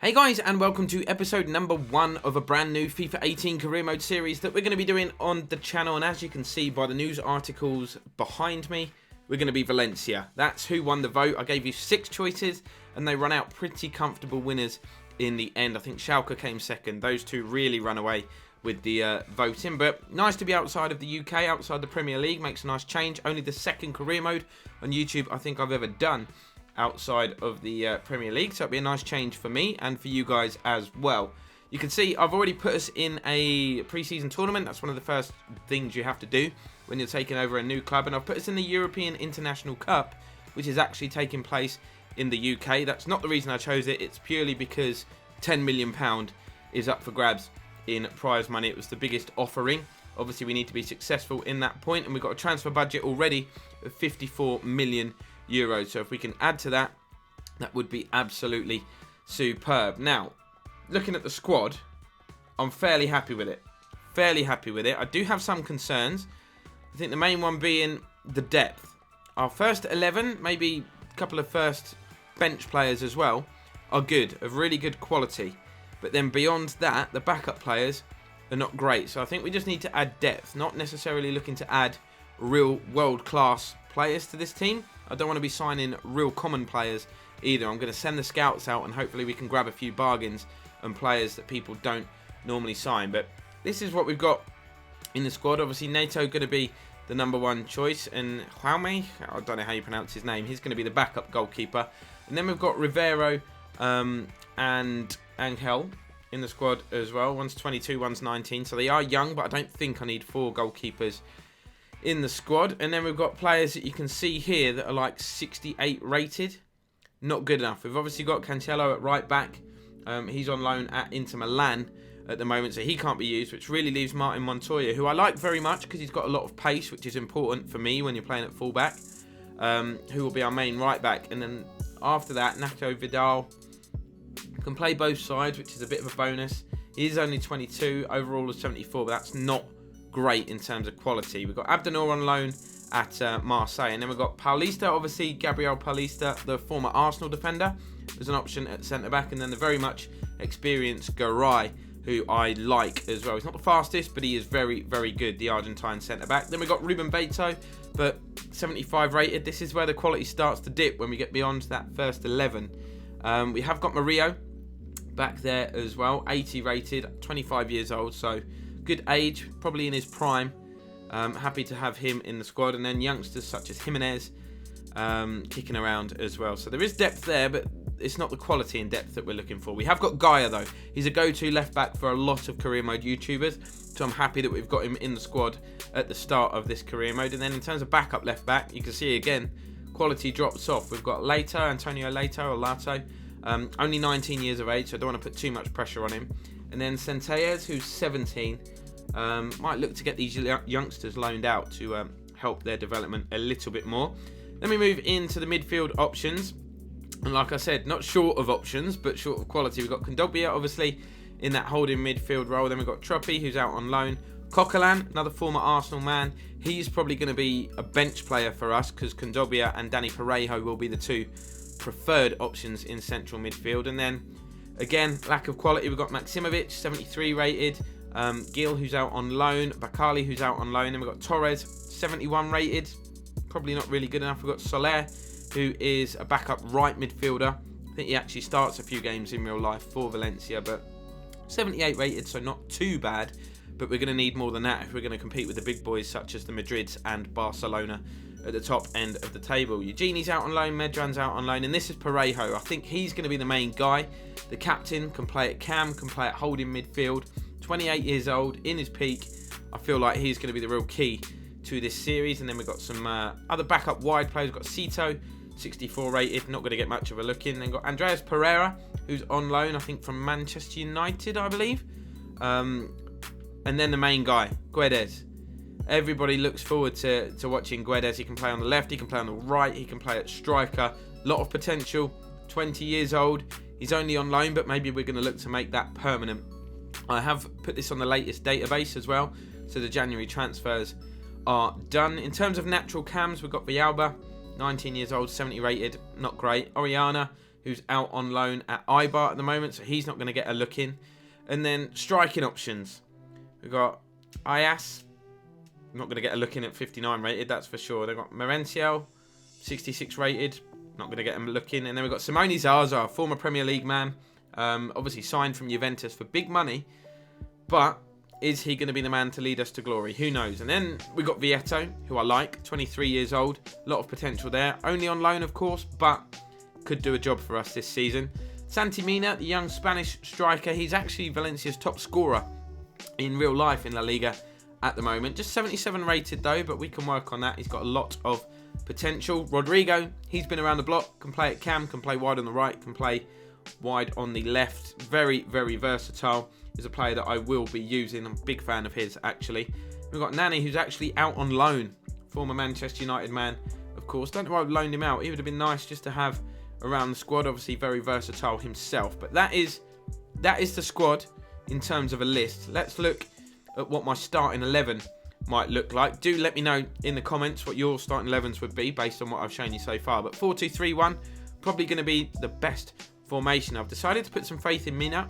Hey guys, and welcome to episode number 1 of a brand new FIFA 18 career mode series that we're going to be doing on the channel. And as you can see by the news articles behind me, we're going to be Valencia. That's who won the vote. I gave you 6 choices and they run out pretty comfortable winners in the end. I think Schalke came second. Those two really run away with the voting. But nice to be outside of the UK, outside the Premier League. Makes a nice change. Only the second career mode on YouTube I think I've ever done outside of the Premier League, so it'll be a nice change for me and for you guys as well. You can see I've already put us in a preseason tournament. That's one of the first things you have to do when you're taking over a new club, and I've put us in the European International Cup, which is actually taking place in the UK. That's not the reason I chose it. It's purely because £10 million is up for grabs in prize money. It was the biggest offering. Obviously we need to be successful in that point, and we've got a transfer budget already of 54 million euros. So if we can add to that, that would be absolutely superb. Now, looking at the squad, I'm fairly happy with it. I do have some concerns. I think the main one being the depth. Our first 11, maybe a couple of first bench players as well, are good, of really good quality. But then beyond that, the backup players are not great. So I think we just need to add depth, not necessarily looking to add real world-class players to this team. I don't want to be signing real common players either. I'm going to send the scouts out and hopefully we can grab a few bargains and players that people don't normally sign. But this is what we've got in the squad. Obviously, Neto going to be the number 1 choice, and Jaume, I don't know how you pronounce his name, he's going to be the backup goalkeeper. And then we've got Rivero and Angel in the squad as well. One's 22, one's 19, so they are young, but I don't think I need 4 goalkeepers in the squad. And then we've got players that you can see here that are like 68 rated. Not good enough. We've obviously got Cancelo at right back. He's on loan at Inter Milan at the moment, so he can't be used, which really leaves Martin Montoya, who I like very much because he's got a lot of pace, which is important for me when you're playing at fullback, who will be our main right back. And then after that, Nacho Vidal can play both sides, which is a bit of a bonus. He is only 22, overall of 74, but that's not great in terms of quality. We've got Abdenor on loan at Marseille, and then we've got Paulista, obviously Gabriel Paulista, the former Arsenal defender, as an option at centre back, and then the very much experienced Garay, who I like as well. He's not the fastest, but he is very, very good, the Argentine centre back. Then we've got Ruben Beto, but 75 rated. This is where the quality starts to dip when we get beyond that first 11. We have got Murillo back there as well, 80 rated, 25 years old, so good age, probably in his prime. Happy to have him in the squad. And then youngsters such as Jimenez kicking around as well. So there is depth there, but it's not the quality and depth that we're looking for. We have got Gaia though. He's a go-to left back for a lot of career mode YouTubers. So I'm happy that we've got him in the squad at the start of this career mode. And then in terms of backup left back, you can see again, quality drops off. We've got Lato, Antonio Lato, or Lato. Only 19 years of age, so I don't want to put too much pressure on him. And then Centelles, who's 17, might look to get these youngsters loaned out to help their development a little bit more. Then we move into the midfield options. And like I said, not short of options, but short of quality. We've got Kondogbia, obviously, in that holding midfield role. Then we've got Troppi, who's out on loan. Coquelin, another former Arsenal man. He's probably going to be a bench player for us because Kondogbia and Dani Parejo will be the 2 preferred options in central midfield. And then, again, lack of quality. We've got Maximovic, 73 rated. Gil, who's out on loan. Bakali, who's out on loan. Then we've got Torres, 71 rated. Probably not really good enough. We've got Soler, who is a backup right midfielder. I think he actually starts a few games in real life for Valencia, but 78 rated, so not too bad. But we're going to need more than that if we're going to compete with the big boys such as the Madrids and Barcelona at the top end of the table. Eugeni's out on loan, Medran's out on loan, and this is Parejo. I think he's going to be the main guy. The captain can play at cam, can play at holding midfield. 28 years old, in his peak. I feel like he's going to be the real key to this series. And then we've got some other backup wide players. We've got Cito, 64 rated, not going to get much of a look in. Then got Andreas Pereira, who's on loan, I think from Manchester United, I believe. And then the main guy, Guedes. Everybody looks forward to watching Guedes. He can play on the left, he can play on the right, he can play at striker. A lot of potential, 20 years old. He's only on loan, but maybe we're going to look to make that permanent. I have put this on the latest database as well, so the January transfers are done. In terms of natural cams, we've got Villalba, 19 years old, 70 rated, not great. Oriana, who's out on loan at Eibar at the moment, so he's not going to get a look in. And then striking options. We've got Ayas, not going to get a look in at 59 rated, that's for sure. They've got Valencia, 66 rated, not going to get a look in. And then we've got Simone Zaza, former Premier League man, obviously signed from Juventus for big money, but is he going to be the man to lead us to glory? Who knows? And then we've got Vieto, who I like, 23 years old, a lot of potential there. Only on loan, of course, but could do a job for us this season. Santi Mina, the young Spanish striker, he's actually Valencia's top scorer in real life in La Liga at the moment. Just 77 rated though, but we can work on that. He's got a lot of potential. Rodrigo, he's been around the block, can play at cam, can play wide on the right, can play wide on the left. Very, very versatile. Is a player that I will be using. I'm a big fan of his, actually. We've got Nani, who's actually out on loan. Former Manchester United man, of course. Don't know why I've loaned him out. He would have been nice just to have around the squad. Obviously, very versatile himself. But that is the squad in terms of a list. Let's look at what my starting 11 might look like. Do let me know in the comments what your starting 11s would be based on what I've shown you so far. But 4-2-3-1, probably going to be the best formation. I've decided to put some faith in Mina.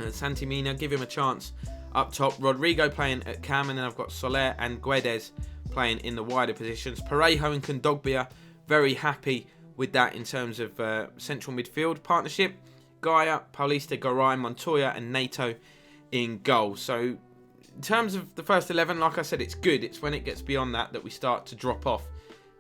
Santi Mina, give him a chance up top. Rodrigo playing at cam, and then I've got Soler and Guedes playing in the wider positions. Parejo and Kondogbia, very happy with that in terms of central midfield partnership. Gaia, Paulista, Garay, Montoya and Nato in goal. So in terms of the first 11, like I said, it's good. It's when it gets beyond that that we start to drop off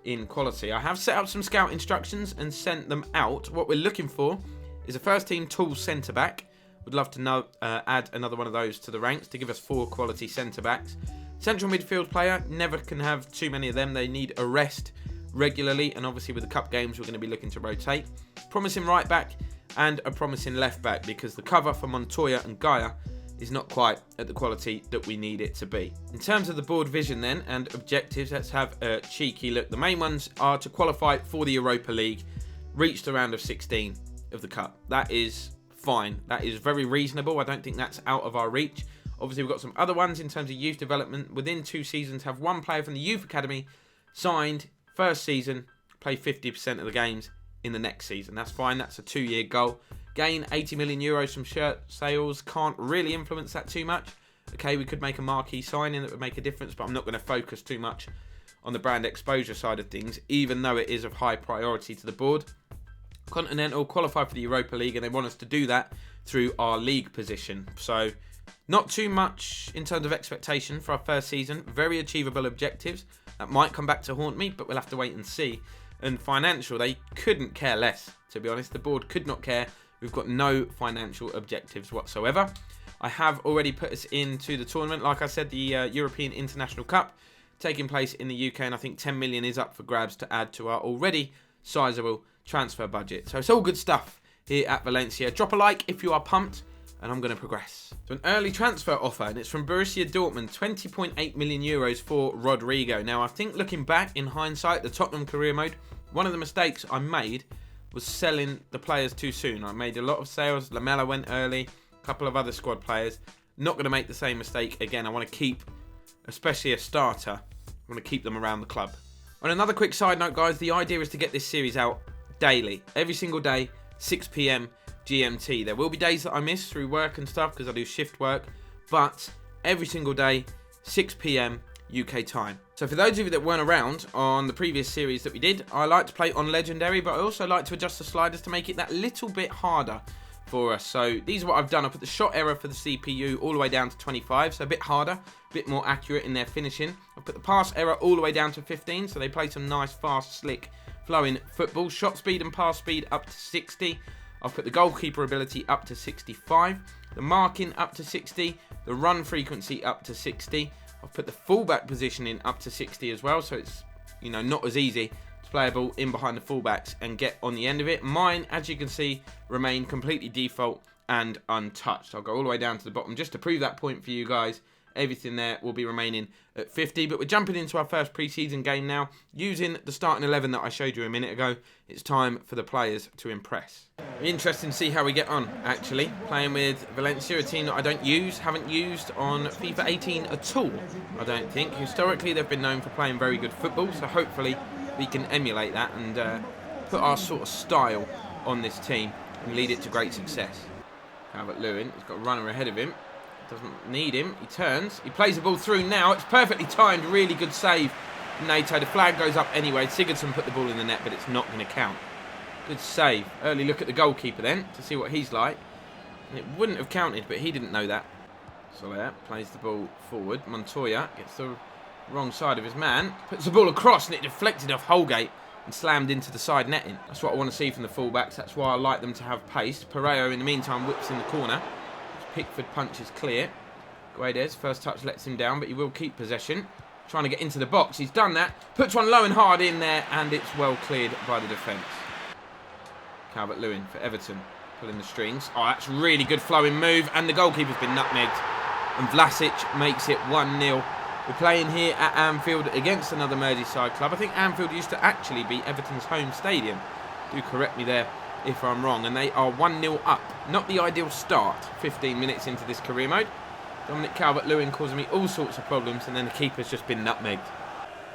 in quality. I have set up some scout instructions and sent them out. What we're looking for is a first team tools centre back. Would love to know, add another one of those to the ranks to give us 4 quality centre-backs. Central midfield player, never can have too many of them. They need a rest regularly, and obviously with the cup games we're going to be looking to rotate. Promising right back and a promising left back, because the cover for Montoya and Gaia is not quite at the quality that we need it to be. In terms of the board vision then and objectives, let's have a cheeky look. The main ones are to qualify for the Europa League, reach the round of 16 of the cup. That is fine. That is very reasonable. I don't think that's out of our reach. Obviously, we've got some other ones in terms of youth development. Within 2 seasons, have one player from the youth academy signed first season, play 50% of the games in the next season. That's fine. That's a 2-year goal. Gain 80 million euros from shirt sales. Can't really influence that too much. Okay, we could make a marquee signing that would make a difference, but I'm not going to focus too much on the brand exposure side of things, even though it is of high priority to the board. Continental qualify for the Europa League, and they want us to do that through our league position. So not too much in terms of expectation for our first season. Very achievable objectives. That might come back to haunt me, but we'll have to wait and see. And financial, they couldn't care less, to be honest. The board could not care. We've got no financial objectives whatsoever. I have already put us into the tournament. Like I said, the European International Cup taking place in the UK, and I think 10 million is up for grabs to add to our already sizable transfer budget. So it's all good stuff here at Valencia. Drop a like if you are pumped, and I'm going to progress. So an early transfer offer, and it's from Borussia Dortmund, 20.8 million euros for Rodrigo. Now, I think looking back in hindsight, the Tottenham career mode, one of the mistakes I made was selling the players too soon. I made a lot of sales. Lamela went early, a couple of other squad players. Not going to make the same mistake again. I want to keep, especially a starter, I want to keep them around the club. On another quick side note, guys, the idea is to get this series out daily, every single day, 6 p.m. GMT. There will be days that I miss through work and stuff because I do shift work, but every single day, 6 p.m. UK time. So for those of you that weren't around on the previous series that we did, I like to play on Legendary, but I also like to adjust the sliders to make it that little bit harder for us. So these are what I've done. I put the shot error for the CPU all the way down to 25, so a bit harder, a bit more accurate in their finishing. I've put the pass error all the way down to 15, so they play some nice, fast, slick, flowing football. Shot speed and pass speed up to 60. I've put the goalkeeper ability up to 65. The marking up to 60. The run frequency up to 60. I've put the fullback positioning up to 60 as well, so it's, you know, not as easy to play a ball in behind the fullbacks and get on the end of it. Mine, as you can see, remain completely default and untouched. I'll go all the way down to the bottom just to prove that point for you guys. Everything there will be remaining at 50, but we're jumping into our first pre-season game now. Using the starting 11 that I showed you a minute ago, it's time for the players to impress. Interesting to see how we get on, actually. Playing with Valencia, a team that I haven't used on FIFA 18 at all, I don't think. Historically, they've been known for playing very good football, so hopefully we can emulate that and put our sort of style on this team and lead it to great success. Calvert-Lewin, he's got a runner ahead of him. Doesn't need him. He turns. He plays the ball through now. It's perfectly timed. Really good save. NATO. The flag goes up anyway. Sigurdsson put the ball in the net, but it's not going to count. Good save. Early look at the goalkeeper then to see what he's like. And it wouldn't have counted, but he didn't know that. Soler plays the ball forward. Montoya gets the wrong side of his man. Puts the ball across and it deflected off Holgate and slammed into the side netting. That's what I want to see from the fullbacks. That's why I like them to have pace. Pereiro in the meantime whips in the corner. Pickford punches clear. Guedes, first touch lets him down, but he will keep possession. Trying to get into the box. He's done that. Puts one low and hard in there, and it's well cleared by the defence. Calvert-Lewin for Everton. Pulling the strings. Oh, that's a really good flowing move, and the goalkeeper's been nutmegged. And Vlasic makes it 1-0. We're playing here at Anfield against another Merseyside club. I think Anfield used to actually be Everton's home stadium. Do correct me there if I'm wrong, and they are 1-0 up. Not the ideal start, 15 minutes into this career mode. Dominic Calvert-Lewin causing me all sorts of problems, and then the keeper's just been nutmegged.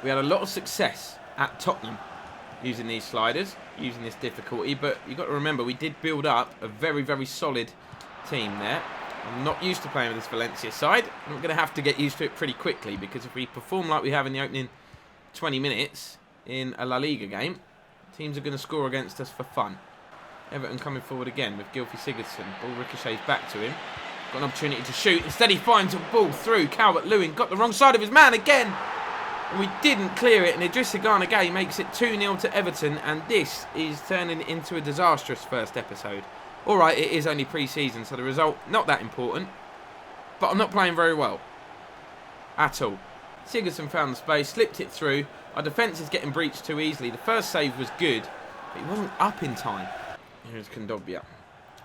We had a lot of success at Tottenham using these sliders, using this difficulty, but you've got to remember we did build up a very, very solid team there. I'm not used to playing with this Valencia side. I'm going to have to get used to it pretty quickly, because if we perform like we have in the opening 20 minutes in a La Liga game, teams are going to score against us for fun. Everton coming forward again with Gylfi Sigurdsson. Ball ricochets back to him. Got an opportunity to shoot. Instead he finds a ball through. Calvert-Lewin got the wrong side of his man again. And we didn't clear it. And Idrissa Gana Gueye makes it 2-0 to Everton. And this is turning into a disastrous first episode. Alright, it is only pre-season, so the result not that important. But I'm not playing very well. At all. Sigurdsson found the space, slipped it through. Our defence is getting breached too easily. The first save was good, but he wasn't up in time. Here's Kondogbia.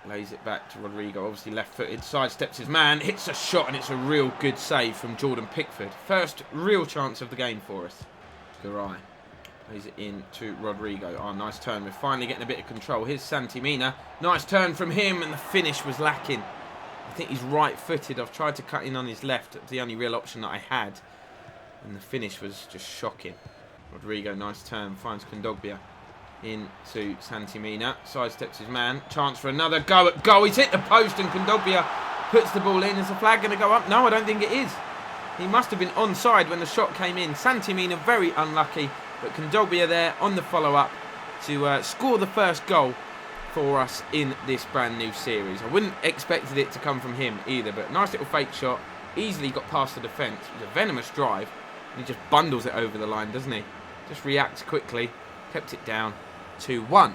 Lays it back to Rodrigo. Obviously left-footed. Sidesteps his man. Hits a shot, and it's a real good save from Jordan Pickford. First real chance of the game for us. Garay. Lays it in to Rodrigo. Oh, nice turn. We're finally getting a bit of control. Here's Santi Mina. Nice turn from him, and the finish was lacking. I think he's right-footed. I've tried to cut in on his left. It's the only real option that I had. And the finish was just shocking. Rodrigo, nice turn. Finds Kondogbia. Into Santi Mina, sidesteps his man, chance for another go at goal. He's hit the post and Kondogbia puts the ball in. Is the flag going to go up? No, I don't think it is. He must have been onside when the shot came in. Santi Mina very unlucky, but Kondogbia there on the follow-up to score the first goal for us in this brand new series. I wouldn't expected it to come from him either, but nice little fake shot. Easily got past the defence. It was a venomous drive, and he just bundles it over the line, doesn't he? Just reacts quickly, kept it down. 2-1.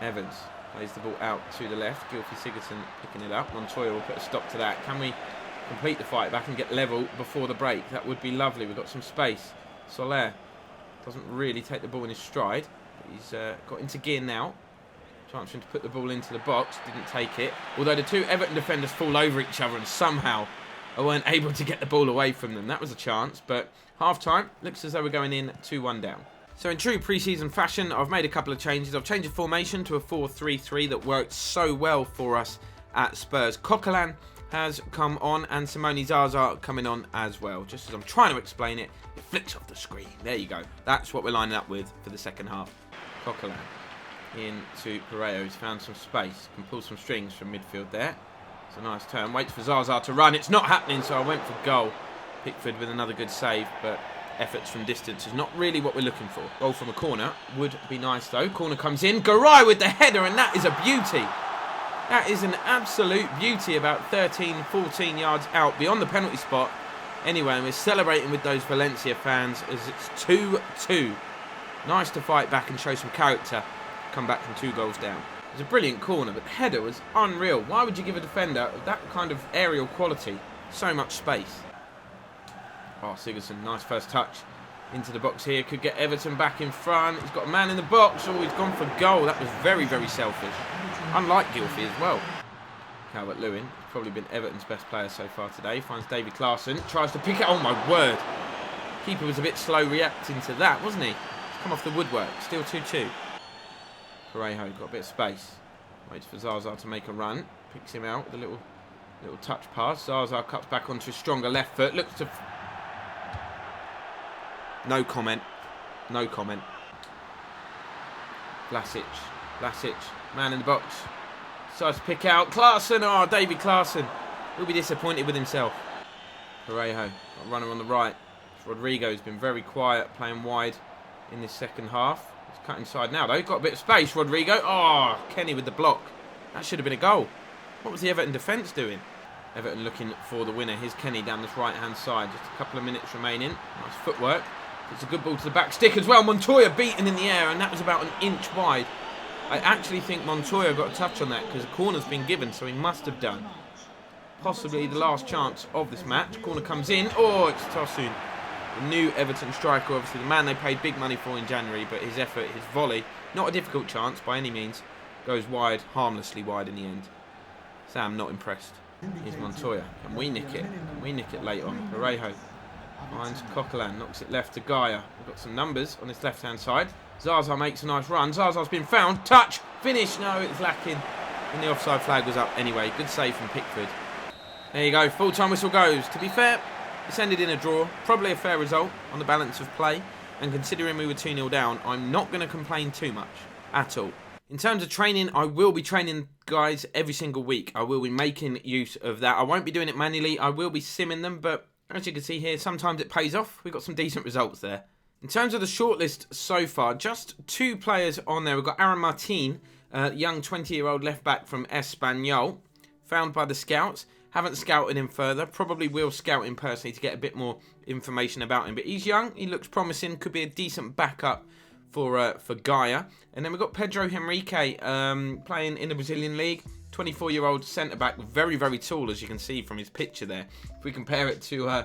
Evans plays the ball out to the left. Gylfi Sigurdsson picking it up. Montoya will put a stop to that. Can we complete the fight back and get level before the break? That would be lovely. We've got some space. Soler doesn't really take the ball in his stride. But he's got into gear now. Chance for him to put the ball into the box. Didn't take it. Although the two Everton defenders fall over each other and somehow I weren't able to get the ball away from them. That was a chance. But half-time, looks as though we're going in 2-1 down. So in true pre-season fashion, I've made a couple of changes. I've changed the formation to a 4-3-3 that worked so well for us at Spurs. Coquelin has come on and Simone Zaza coming on as well. Just as I'm trying to explain it, it flicks off the screen. There you go. That's what we're lining up with for the second half. Coquelin into Pereiro. He's found some space. Can pull some strings from midfield there. It's a nice turn. Waits for Zaza to run. It's not happening, so I went for goal. Pickford with another good save, but efforts from distance is not really what we're looking for. Goal from a corner would be nice though. Corner comes in. Garay with the header, and that is a beauty. That is an absolute beauty, about 13, 14 yards out beyond the penalty spot. Anyway, and we're celebrating with those Valencia fans as it's 2-2. Nice to fight back and show some character. Come back from 2 goals down. It was a brilliant corner, but the header was unreal. Why would you give a defender of that kind of aerial quality so much space? Oh, Sigurdsson, nice first touch into the box here. Could get Everton back in front. He's got a man in the box. Oh, he's gone for goal. That was very, very selfish. Unlike Gylfi as well. Calvert-Lewin, probably been Everton's best player so far today. Finds David Klaassen. Tries to pick it. Oh, my word. Keeper was a bit slow reacting to that, wasn't he? He's come off the woodwork. Still 2-2. Parejo got a bit of space. Waits for Zaza to make a run. Picks him out with a little touch pass. Zaza cuts back onto his stronger left foot. Looks to... No comment. No comment. Vlasic Vlasic, man in the box. Decides to pick out Klaassen. Oh, David Klaassen will be disappointed with himself. Parejo, got a runner on the right. Rodrigo's been very quiet, playing wide in this second half. He's cut inside now, though. Got a bit of space, Rodrigo. Oh, Kenny with the block. That should have been a goal. What was the Everton defence doing? Everton looking for the winner. Here's Kenny down this right-hand side. Just a couple of minutes remaining. Nice footwork. It's a good ball to the back stick as well. Montoya beaten in the air, and that was about an inch wide. I actually think Montoya got a touch on that because a corner's been given, so he must have done. Possibly the last chance of this match. Corner comes in. Oh, it's Tosun. The new Everton striker, obviously the man they paid big money for in January, but his effort, his volley, not a difficult chance by any means, goes wide, harmlessly wide in the end. Sam not impressed. Here's Montoya. Can we nick it? Can we nick it late on? Parejo finds Coquelin, knocks it left to Gaia. We've got some numbers on this left-hand side. Zaza makes a nice run. Zaza's been found. Touch. Finish. No, it's lacking. And the offside flag was up anyway. Good save from Pickford. There you go. Full-time whistle goes. To be fair, it's ended in a draw. Probably a fair result on the balance of play. And considering we were 2-0 down, I'm not going to complain too much at all. In terms of training, I will be training guys every single week. I will be making use of that. I won't be doing it manually. I will be simming them, but as you can see here, sometimes it pays off. We've got some decent results there. In terms of the shortlist so far, just 2 players on there. We've got Aaron Martine, young 20-year-old left-back from Espanyol, found by the scouts. Haven't scouted him further. Probably will scout him personally to get a bit more information about him. But he's young. He looks promising. Could be a decent backup for Gaia. And then we've got Pedro Henrique playing in the Brazilian League. 24-year-old centre-back. Very, very tall, as you can see from his picture there. If we compare it to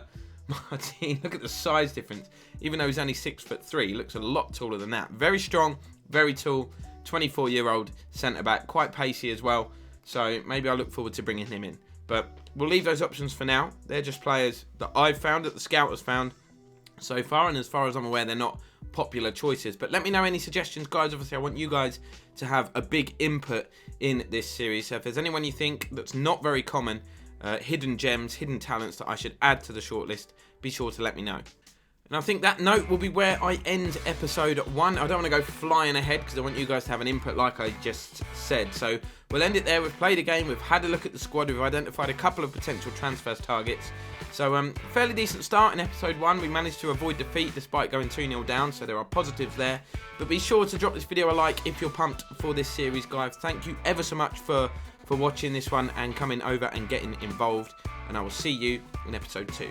Martine, look at the size difference. Even though he's only 6'3", he looks a lot taller than that. Very strong, very tall, 24-year-old centre-back. Quite pacey as well. So maybe I look forward to bringing him in. But we'll leave those options for now. They're just players that I've found, that the scout has found so far. And as far as I'm aware, they're not popular choices. But let me know any suggestions, guys. Obviously, I want you guys to have a big input in this series. So if there's anyone you think that's not very common, hidden gems, hidden talents that I should add to the shortlist, be sure to let me know. And I think that note will be where I end episode 1. I don't want to go flying ahead because I want you guys to have an input like I just said. So we'll end it there. We've played a game. We've had a look at the squad. We've identified a couple of potential transfers targets. So fairly decent start in episode 1. We managed to avoid defeat despite going 2-0 down. So there are positives there. But be sure to drop this video a like if you're pumped for this series, guys. Thank you ever so much for watching this one and coming over and getting involved. And I will see you in episode 2.